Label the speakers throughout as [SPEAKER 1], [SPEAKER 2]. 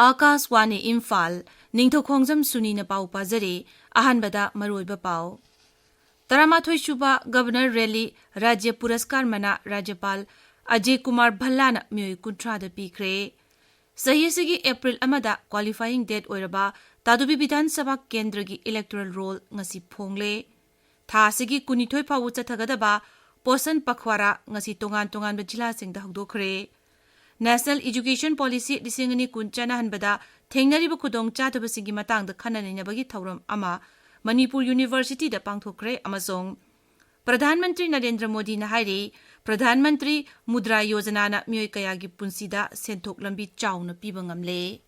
[SPEAKER 1] Akashwani Imphal Ningthokhongjam Suni na pau pazare ahanbada maroiba pau Taramathoi Shuba Governor Rally Rajya Puraskar Mana Rajyapal Ajay Kumar Bhallana Myoy Kuntra da pikre Sahiyasigi April amada qualifying date oiraba Tadubi Bidhan Sabha Kendra gi electoral roll ngasi phongle Thasigi kunithoi phawu chathagadaba Posan Pakhwara ngasi tongan ba jila singda hokdokre National Education Policy Disingani Kunchana Hanbada Thengnariba Khudong Chataba Singi Matangda Khananabagi Thauram Ama Manipur University da Pangthokre Amazong Pradhan Mantri Narendra Modi na hairi Pradhan Mantri Mudra Yojana na Myoy Kayagi Punsida Senthok Lambi Chawna Piba Ngamle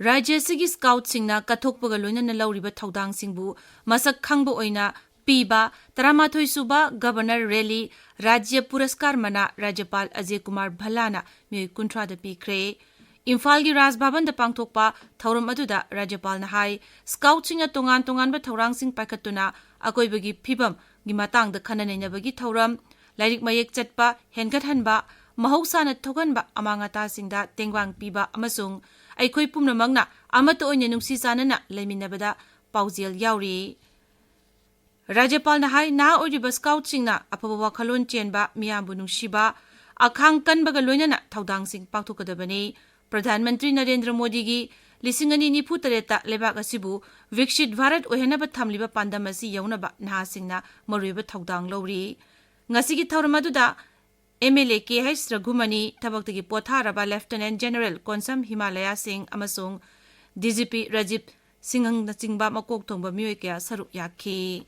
[SPEAKER 1] Rajya Sigi Scout Singna Kathokpaga Loinana Lauriba Thaudang Singbu Masak Khangba Oina Piba Taramathoi Suba Governor Rally Rajya Puraskar Mana Rajyapal Ajay Kumar Bhallana Myoy Kuntra da pikre Imphal gi Raj Bhavan da pangthokpa thauram aduda Rajyapal na hai Scout Singa tongan ba thaurang sing paikhatuna akoibagi phibam gi matang da khananenabagi thauram lairik mayek chatpa hengat hanba mahausana thoganba amangata singda tengwang piba amasung Aikoi pumnamangna amato oina nungsi sanana leiminabada paujel yauri Rajyapal na hai na oriba scout singna apaba wakhalon chenba miyambu nungsiba akhang kanbaga loinana thaudang sing pangthokadabani Pradhan Mantri Narendra Modi gi lisingani nipu tareta lebak asibu Vikshit Bharat ohenaba thamliba pandam asi yaunaba na singna maruiba thaudang lori ngasigi thauramadu MLA KH Raghumani Tabaktagi Potharaba Lieutenant General Konsam Himalaya Singh Amasung DGP Rajib Singhang na Chingba Makok Thongba Myoy kaya saruk yakhi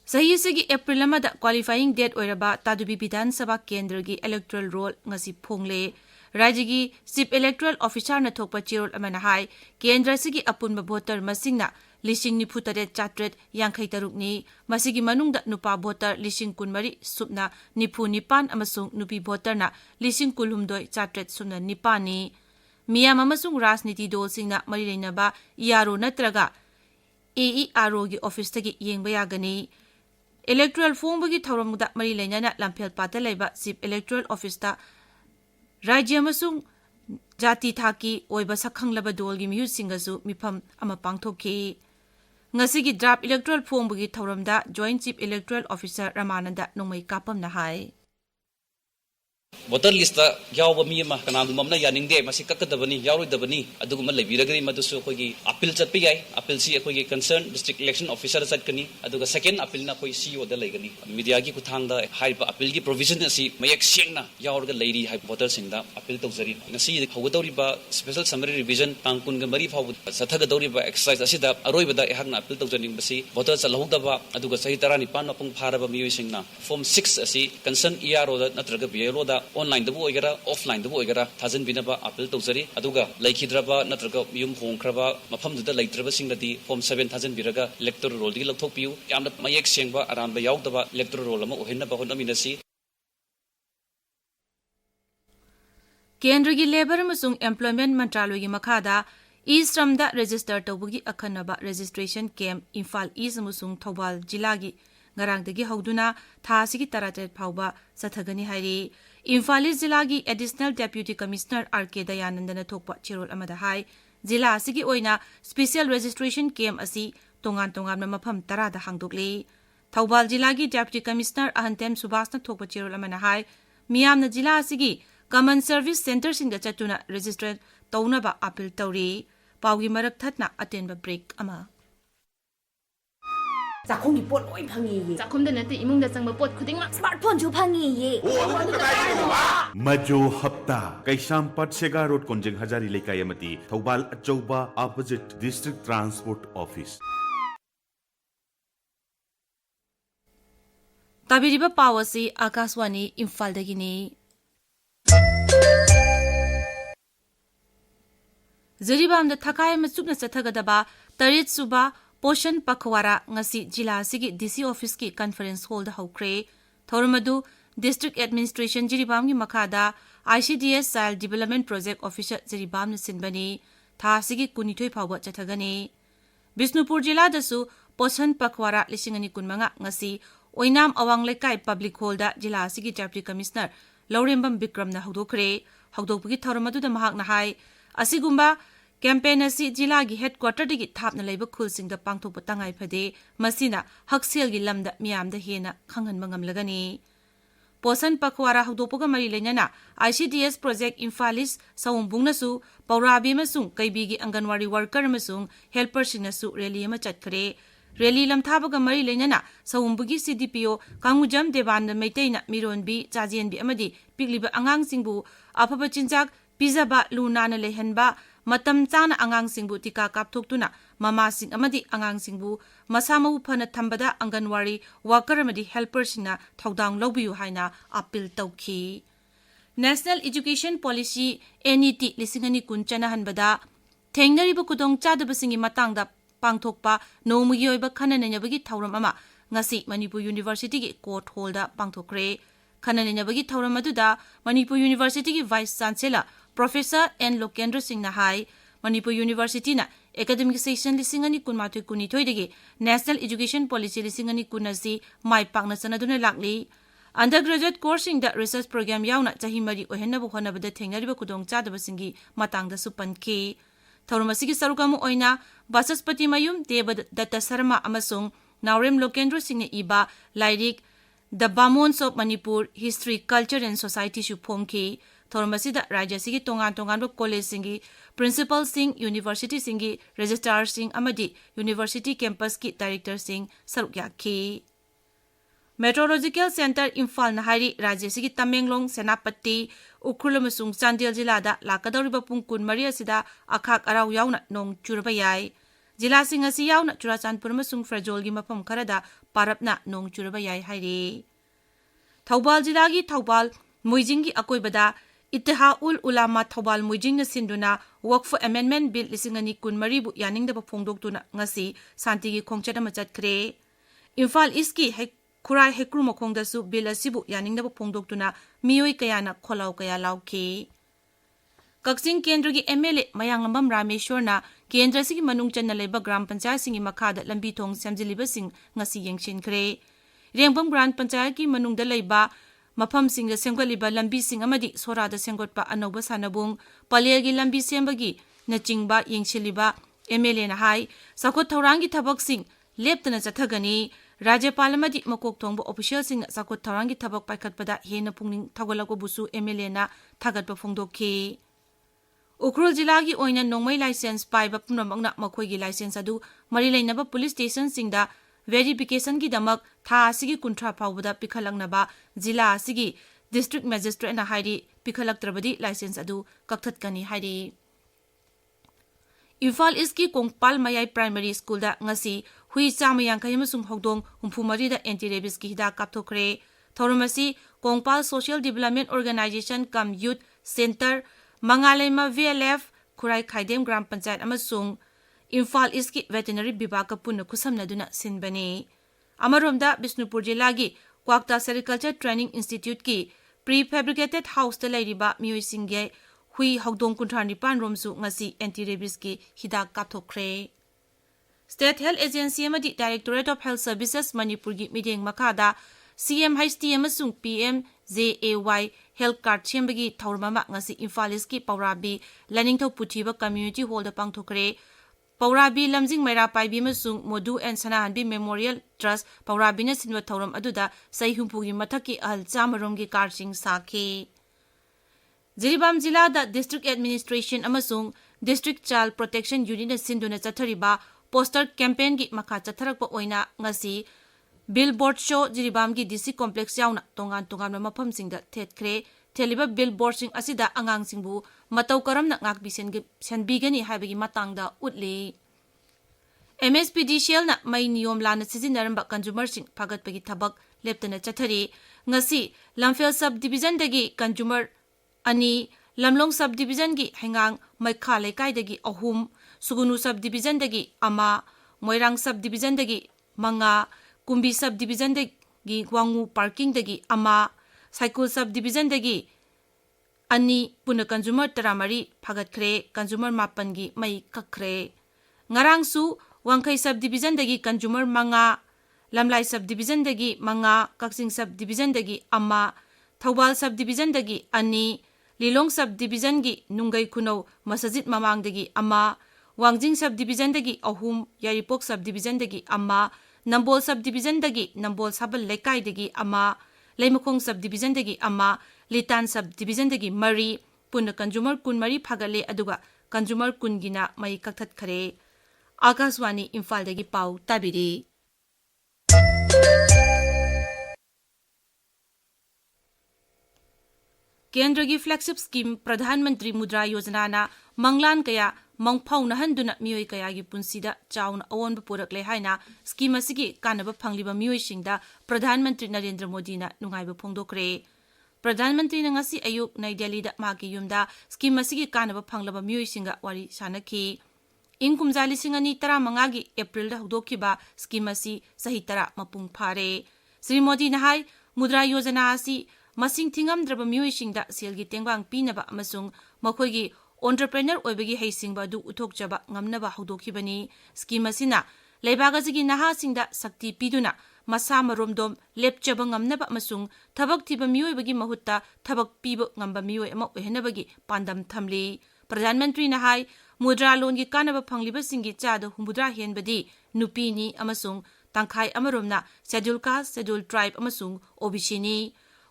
[SPEAKER 1] Sahiyasigi April amada qualifying date oiraba Tadubi Bidhan Sabha Kendra gi electoral roll ngasi phongle Rajigi Chief Electoral Officer na thokpa chirol amana hai Kendra sigi apunba voter masingna Lishing ni putaret chatret yang kay tarukni, masigi manungda nupa voter lishing kunmari subna nipu nipan amasung nupi voter na lishing kulhumdoy chatret subna nipani. Miyam amasung rasniti dolsing na marilena ba iaro natraga AERO gi office tagi yeng bayagani. Electoral form bagi thawramda marilena na lampel patalaiba Chief Electoral Office ta Rajya amasung Jati Thaki oiba sakhang laba dolgi mihu singasu mifam ama pangthokhi. Ngasigi draft electoral form bugi thauramda Joint Chief Electoral Officer Ramananda nongmai kapam na hai
[SPEAKER 2] voter list ta yawa mi ma kanam mamna yaningde masi kakadabani yaroidabani aduguma lebiragri madusu kogi appeal chatpi gai appeal si kogi concerned district election officer chatkani aduga second appeal na koi CEO da legani media gi kuthangda haiba appeal gi provision asi mayak sengna yawarga leiri hai voter singda appeal tawjari ngasi hawgadori ba special summary revision tangkun ga mari phaw sathagadori ba exercise asida aroiba da ehakna appeal tawjaning basi voter chalhogda ba aduga sahi 19 mapung pharaba miyoi singna form 6 asi concerned ERO da natraga BLO da online dabu oigara offline dabu oigara thazin binaba appeal tawjari aduga laikhidraba natraga yum hongkraba mafamduda laitraba singdadi form 7 thazin biraga electoral roll di lathokpiu yamna mayek sengba aranba yaudaba electoral roll ama ohenna ba honaminasi
[SPEAKER 1] Kendra gi Labor amasung Employment Mantraloy gi makhada E-Shram da register tawbugi akhanaba registration camp Imphal East amasung Thobal jila gi ngarangdagi hauduna thasigi taratet phawba sathagani hairi Imphal Zilagi Additional Deputy Commissioner R.K. Dayanandana thokpa chirol amada hai Zila asigi oina Special Registration Camp asi tongan mafam tara da hangdokle Thobal Zilagi Deputy Commissioner Ahantem Subhasna thokpa chirol amana hai miyamna Zila asigi Common Service Center singda chatuna register tawnaba appeal tawri pawgi marak thatna atenba break ama
[SPEAKER 3] Zakhonggi pot loi phangi
[SPEAKER 4] Zakhomda nate imungda changba pot khudingma
[SPEAKER 3] smartphone chu phangi ye
[SPEAKER 5] Majo Hapta Kaisampat Sega Road Konjeng Hazari Lekai amati Thobal Achouba opposite District Transport Office
[SPEAKER 1] Tabiriba Pawasi Akashwani Imphal dagini Zuribam da Thakai Matsukna Sathagadaba Tarit Suba Poshan Pakhwara ngasi jila sigi DC office ki conference hall da hokre Thoramadu District Administration Jiribam gi makhada ICDS Child Development Project Officer Jiribam na sinbani था सिगी कुनिथोई फावबा चथगनी बिष्णुपुर जिला दसु पोषण पखवाड़ा 2025 ngasi ओइनाम अवांग लेकाई public hall जिला सिगी deputy commissioner लौरेंबम विक्रमना हौदोखरे हौदोपगी थौरम अदुदा महाकना high असिगुम्बा campaign असी जिला की headquarter दगी थापना lab खुलसिंग the पांगथोप तंगाई फदे मसीना हक्सेल की लमदा मियाम द हेना खंगहन मंगमलगनी पोषण पखवाड़ा हौदोपगा मरी लेना ICDS प्रोजेक्ट इम्फालिस सौंबुंगनसु पौराबी मसुंग कैबीगी अंगनवाड़ी वर्कर मसुंग हेल्पर सिंगनसु रैली अमा चटखरे रैली लमथाबगा मरी लेना सौंबुगी CDPO कांगुजम देवानंद मैतैना मिरोनबी चाजेनबी अमदी पिगलिबा अंगांगसिंगबु अफबा चिंजाक पिजाबा लुनाना लेहनबा मतम चाना अंगांगसिंगबु टिका कापथोक्तुना ममासिंग अमदी अंगांगसिंगबु मसामउ फना थंबदा अंगनवाड़ी वर्कर अमदी हेल्पर सिंगना थौदांग लौबियु हाइना अपील तौखी नेशनल एजुकेशन पॉलिसी NET 2019 चनहनबदा थेंगनरिबा कुदोंग चादबसिंगी मतंगदा पांगथोकपा नोमुगी ओइबा खनननबगी थौरम अमा ngasi Manipur University की कोर्ट हॉल दा पांगथोकरे खनननबगी थौरम अदुदा Manipur University की vice chancellor professor N Lokendra Singh ना हाई Manipur University ना एकेडमिक सेशन 2019 दगी नेशनल एजुकेशन पॉलिसी 2019 माइ पाकना चनदुना लागली अंडर ग्रेजुएट कोर्सिंग दा रिसर्च प्रोग्राम यावना चाही मरी ओहेनबो होनबदा थेंगनरिबा कुदोंग चादबसिंगी मतंगदा सुपनखी थौरम असिगी सरुकामु ओइना बासस्पति मयुम देव दत्ता शर्मा अमसुंग नावरेम लोकेंद्र सिंह इबा लाइरिक the Bamons of Manipur history culture and society शु फोमखी थौरम असिदा राज्य सिगी तोंगान तोंगान कॉलेज सिंगी प्रिंसिपल सिंह यूनिवर्सिटी सिंगी रजिस्ट्रार सिंह अमदी यूनिवर्सिटी कैंपस की डायरेक्टर सिंह सरुक याखी मेट्रोलॉजिकल सेंटर इम्फाल नहारी राज्य सिगी तमेंगलोंग सेनापति उखुल अमसुंग चांदेल जिलादा लाकदौरिबा पुंग 24 असिदा अखाक अराव यावना नोंग चुरबा याय जिला सिंह असि यावना चुराचांदपुर अमसुंग फ्रजोलगी मफम खरदा पारपना नोंग चुरबा याय हाइरे थौबाल जिलागी थौबाल मुइजिंगी अकोइबदा इत्तेहाउल उलामा थौबाल मुइजिंगना सिंदुना वक्फ अमेंडमेंट बिल 2023 बु यानिंगदबा फोंदोक्तुना ngasi शांतिगी खोंगचदमा चटखरे इम्फाल ईस्टकी खुराई हेक्रू मखोंगदसु बिल असिबु यानिंगदबा फोंदोक्तुना मियोई कयाना खोलाव कया लाउखी कक्सिंग केंद्र की MLA मयांगलंबम रामेश्वरना केंद्र सिगी मनुंग चन्ना लेबा ग्राम पंचायत सिंगी मखादा लंबी थोंग सेमजिलिबा सिंग ngasi यंगशिनखरे रेंगबम ग्राम पंचायत की मनुंगदा लेबा मफम सिंग सेमगलिबा लंबी सिंग अमदी सोरादा सेंगोटपा अनौबा सानबुंग पलेगी लंबी सेमबगी नचिंगबा यंगशिलिबा MLA ना हाई सखोत थौरांगी थबक सिंग लेप्तना चथगनी राज्यपाल अमदी मकोक थोंबो ऑफिशियल सिंग सखोत थौरांगी थबक पाइखतपदा हेना पुंगनिंग थगोलको बुसु MLA ना थागतपा फोंदोखी उखरुल जिला की ओइना नोंमै लाइसेंस पाइबा पुनमकना मखोइगी लाइसेंस अदु मरि लेनबा पुलिस स्टेशन सिंगदा वेरिफिकेशन की दमक था असिगी कुंट्रा फावबदा पिखलंगनबा जिला असिगी डिस्ट्रिक्ट मजिस्ट्रेट ना हाइरी पिखलक्त्रबदी लाइसेंस अदु कक्थतकनी हाइरी इम्फाल ईस्ट की कोंगपाल मयाई प्राइमरी स्कूल दा ngasi hui chama yankai amasung hogdong 34 da anti rabies ki hida kapthokre thoromasi Kongpal social development organisation cum youth centre मंगालेमा VLF खुराई खाइदेम ग्राम पंचायत अमसुंग इम्फाल ईस्ट की वेटनरी विभाग का पुनः खुसमनदुना सिनबने अमरोमदा बिष्णुपुर जिला की क्वाक्ता सेरिकल्चर ट्रेनिंग इंस्टीट्यूट की प्री फैब्रिकेटेड हाउस तलाइरिबा मियोइसिंगे हुई हौदोंग 95 रोमसु ngasi एंटी रेबिस की हिदाक काथोखरे स्टेट हेल्थ एजेंसी अमदी directorate of health services Manipur की मीडिंग मखादा CMHT अमसुंग PMJAY हेल्थ कार्ड सेमबगी थौरममा ngasi इम्फाल ईस्ट की पौराबी लनिंगथौ पुथिबा कम्युनिटी हॉल दा पांगथोखरे पौराबी लमजिंग मैरा पाइबी अमसुंग मोदु एंड सनाहनबी मेमोरियल ट्रस्ट पौराबीना सिनवा थौरम अदुदा सहीहुंपुगी मथकी अहल चामरोंगी कार्डसिंग साखे जिरीबाम जिला दा डिस्ट्रिक्ट एडमिनिस्ट्रेशन अमसुंग डिस्ट्रिक्ट चाइल्ड प्रोटेक्शन यूनिट सिंधुना चथरिबा पोस्टर कैंपेन की मखा चथरकपा ओइना ngasi बिलबोर्ड शो जिरीबाम की DC कॉम्प्लेक्स यावना तोंगान तोंगान मफम सिंग दा थेटखरे थेलिबा बिलबोर्ड सिंग असिदा अंगांग सिंगबु मतौ करमना ngakbi senbigani haibagi matangda utli MSPDCL na mai niyom lana sizinaramba consumer sing phagatpagi thabak leptana chathari ngasi lamfel sub division dagi consumer ani lamlong sub division gi hengang maikha lekai dagi ahum sugunu sub division dagi ama moirang sub division dagi manga kumbi sub division dagi gwangu parking dagi ama cycle sub division dagi ani puna consumer taramari phagatkhre consumer mapan gi mai kakhre ngarang su wangkhai subdivision dagi consumer manga lamlai subdivision dagi manga kaksing subdivision dagi ama thawbal subdivision dagi ani lilong subdivision gi nungai khuno masajid mamang dagi ama wangjing subdivision dagi ahum yaripok subdivision dagi ama nambol subdivision dagi nambol sabal lekai dagi ama leimakong subdivision dagi ama litan subdivision dagi mari puna consumer kun mari phagale aduga consumer kun gina mai kaktat khare Akashwani Imphal dagi pau tabiri केंद्र की flagship scheme प्रधानमंत्री मुद्रा योजना ना मंगलान कया मंगफाउ नहंदुना मियोय कया की पुंसीदा chown अवोनब पुरकले हाइना scheme असिगी कानब फंगलिबा मियोयसिंगदा प्रधानमंत्री नरेंद्र मोदी ना नुंगाइब फोंदोक्रे प्रधानमंत्री ना ngasi ayuk nai delhi da ma ki yumda scheme असिगी कानब फंगलबा मियोयसिंगा वारी सानखी ing kumjali singani tara mangagi april da hudokhiba scheme असि सही तरा मपुंग फारे श्री मोदी ना हाई मुद्रा योजना असि masing thingamdraba miyoisingda selgi tengbang pinaba amasung makhoigi entrepreneur oibagi heisingba du uthokjaba ngamnaba haudokhibani scheme asina leibagajigi naha singda sakti piduna masa maromdom lepchaba ngamnaba amasung thabak thiba miyoibagi mahutta thabak piba ngamba miyoi ama ohenabagi pandam thamli pradhan mantri nahai mudra loan gi kanaba phangliba singi chada humbudra henbadi nupini amasung tangkhai amaromna schedule caste schedule tribe amasung OBC ni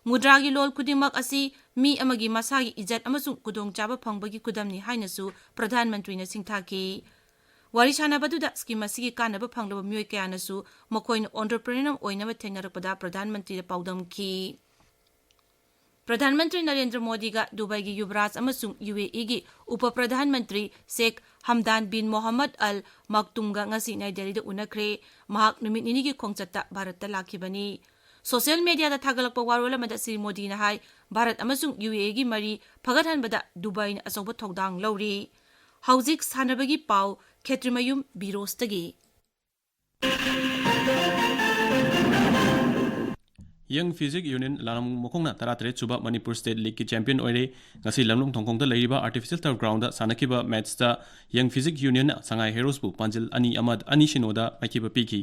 [SPEAKER 1] मुद्रागी लोल खुदिमक असि मी अमगी मसागी इज्जत अमसुं कुदोंग चाबा फंगबगी कुदमनि हाइनसु प्रधानमंत्री न सिंथाकी वारी सानाबदुदा scheme असिगी कानब फंगलब मियोय कयानसु मखोइन entrepreneur ओइनब थेंगरपदा प्रधानमंत्री पाउदम की प्रधानमंत्री नरेंद्र मोदी का दुबई की युवराज अमसुं UAE की उप प्रधानमंत्री शेख हमदान बिन मोहम्मद अल मक्तुमगा ngasi नई दिल्ली दा उनखरे महाक नुमित निनी की खोंगचत्ता भारत लाखिबनी सोशल मीडिया दा थागलकपा वारोल अमदा श्री मोदी ना हाई भारत अमसुं UAE की मरी फगतहनबदा दुबई ना असौब थौदांग लौरी हौजिक सानबगी पाव Kshetrimayum Birosh तगी
[SPEAKER 6] Young Physics Union Lanam Mokongna Taratare Chuba Manipur State League ki champion oire ngasi lamlung thongkong da leiriba artificial turf ground da sanakiba match da Young Physics Union na Sangai Heroes bu Panjil ani amad ani shinoda makiba piki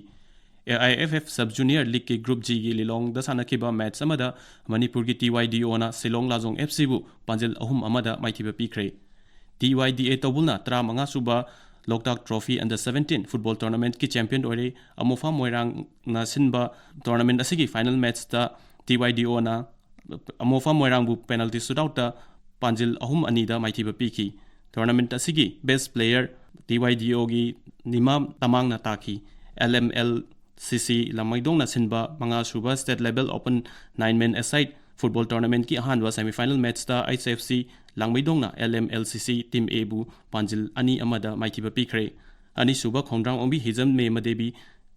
[SPEAKER 6] AIFF Sub Junior League ki Group G ki Lilong da sanakiba match amada Manipur ki TYDO na Silong Lazong FC bu Panjil ahum amada makiba pikre TYDA tawulna tra manga suba Loktak Trophy Under 17 football tournament ki champion oire amofa moirang na sinba tournament asigi final match da TYDO na amofa moirang bu penalty shootout da Panjil ahum ani da maithiba piki tournament asigi best player TYDO gi Nimam Tamang na taki LMLCC lamaidong na sinba mga suba state level open 9-man aside football tournament ki ahanwa semi-final match da ICFC langmaidong na LMLCC team A bu Panjil ani amada maithiba pikre ani suba khongrang ombi hizam me madebi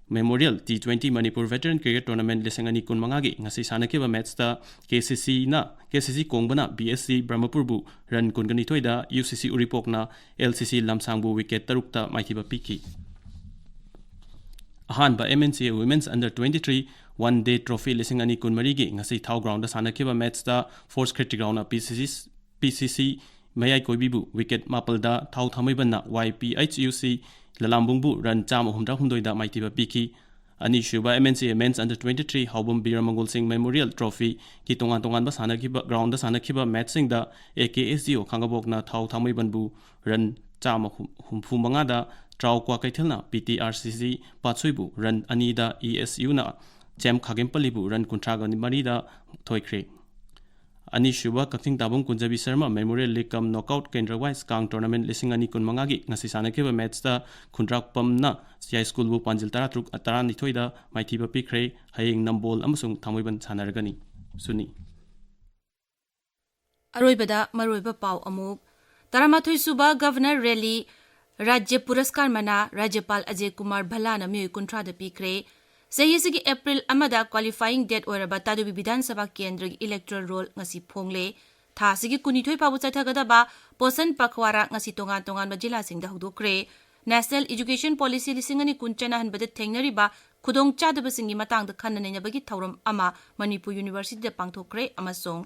[SPEAKER 6] Memorial T20 Manipur Veteran Cricket Tournament lesangani kun mangagi ngasi sanakiba match da KCC kongbana BSC Brahmapur bu run kungani thoida UCC Uripok na LCC Lamsang bu wicket tarukta maithiba piki ahanba MNCA Women's Under 23 one day trophy lesangani kun marigi ngasi thau ground da sanakiba match da force cricket ground na PCC mayai koibibu wicket mapalda thau thamaibanna YPHUC lalambungbu run cham humda humdoida maitiba piki ani shuba MNCA Men's Under 23 Haubum Biramangol Singh Memorial Trophy ki tongan ba sanakiba ground da sanakiba match sing da AKSGO khangabokna thau thamaibanbu run cham humfu manga da traw kwa kaithelna PTRCC patsuibu run ani da ESU na chem khagempalibu run kuntraga ni mari da thoikre ani shuba kaking tabung kunjabi Sharma Memorial League kam knockout kendra wise kang tournament lising ani kun mangagi ngasi sanakeba match da khundrak pamna CI school bu Panjil taratruk atara ni thoida maithiba pikre hayeng nambol amasung thamoiban sanaragani Suni
[SPEAKER 1] अरोइबदा मरोइबा पाव अमुक तरमाथोइ सुबा governor rally राज्य पुरस्कार मना राज्यपाल अजय कुमार भल्लाना मियोय कुंट्रा द पिक्रे सहीसिगी अप्रैल अमदा क्वालिफाइंग डेट ओरबा तादुबी विधानसभा केंद्र की इलेक्टोरल रोल ngasi phongle थासिगी कुनिथोइ पाबु चथगदबा Poshan Pakhwada ngasi tongan tongan जिला सिंह द हुदोक्रे नेशनल एजुकेशन पॉलिसी लिसिंगनी कुंचना हनबद थेंगनरिबा खुदोंग चादबसिंगी मतांग द खननैनबगी थौरम अमा मणिपुर यूनिवर्सिटी द पांगथोक्रे अमसोंग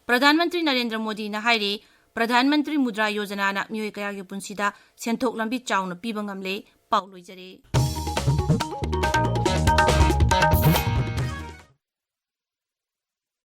[SPEAKER 1] Pradhan Mantri Narendra Modi na hairi Pradhan Mantri Mudra Yojana na miyoi kaya gi punsida senthok lambi chawna piba ngamle pau loijare.